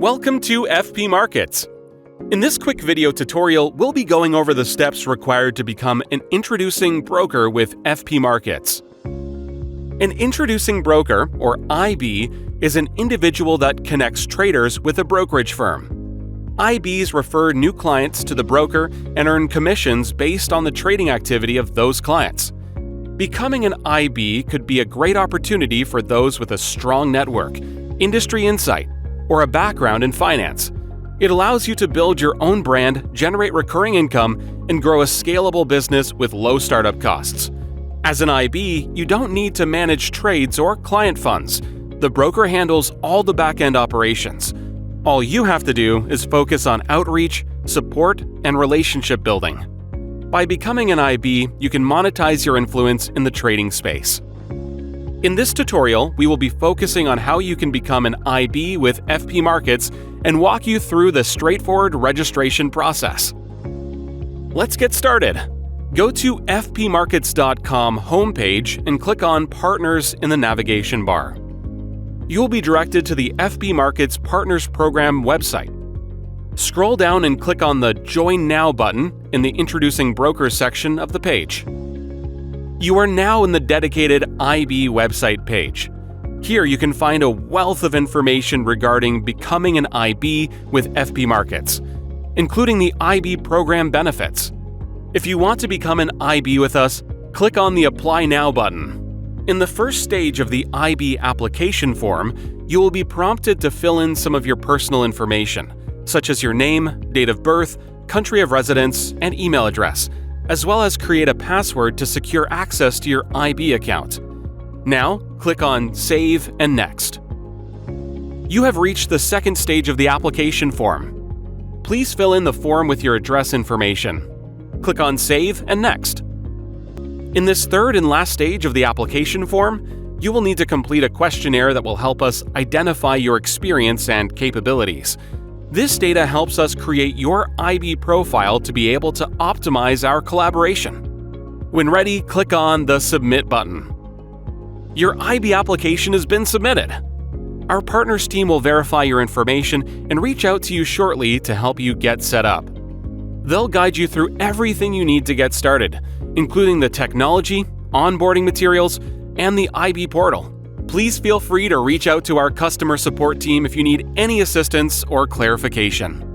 Welcome to FP Markets. In this quick video tutorial, we'll be going over the steps required to become an introducing broker with FP Markets. An introducing broker, or IB, is an individual that connects traders with a brokerage firm. IBs refer new clients to the broker and earn commissions based on the trading activity of those clients. Becoming an IB could be a great opportunity for those with a strong network, industry insight, or a background in finance. It allows you to build your own brand, generate recurring income, and grow a scalable business with low startup costs. As an IB, you don't need to manage trades or client funds. The broker handles all the back-end operations. All you have to do is focus on outreach, support, and relationship building. By becoming an IB, you can monetize your influence in the trading space. In this tutorial, we will be focusing on how you can become an IB with FP Markets and walk you through the straightforward registration process. Let's get started. Go to fpmarkets.com homepage and click on Partners in the navigation bar. You will be directed to the FP Markets Partners Program website. Scroll down and click on the Join Now button in the Introducing Brokers section of the page. You are now in the dedicated IB website page. Here you can find a wealth of information regarding becoming an IB with FP Markets, including the IB program benefits. If you want to become an IB with us, click on the Apply Now button. In the first stage of the IB application form, you will be prompted to fill in some of your personal information, such as your name, date of birth, country of residence, and email address, as well as create a password to secure access to your IB account. Now, click on Save and Next. You have reached the second stage of the application form. Please fill in the form with your address information. Click on Save and Next. In this third and last stage of the application form, you will need to complete a questionnaire that will help us identify your experience and capabilities. This data helps us create your IB profile to be able to optimize our collaboration. When ready, click on the Submit button. Your IB application has been submitted. Our partners team will verify your information and reach out to you shortly to help you get set up. They'll guide you through everything you need to get started, including the technology, onboarding materials, and the IB portal. Please feel free to reach out to our customer support team if you need any assistance or clarification.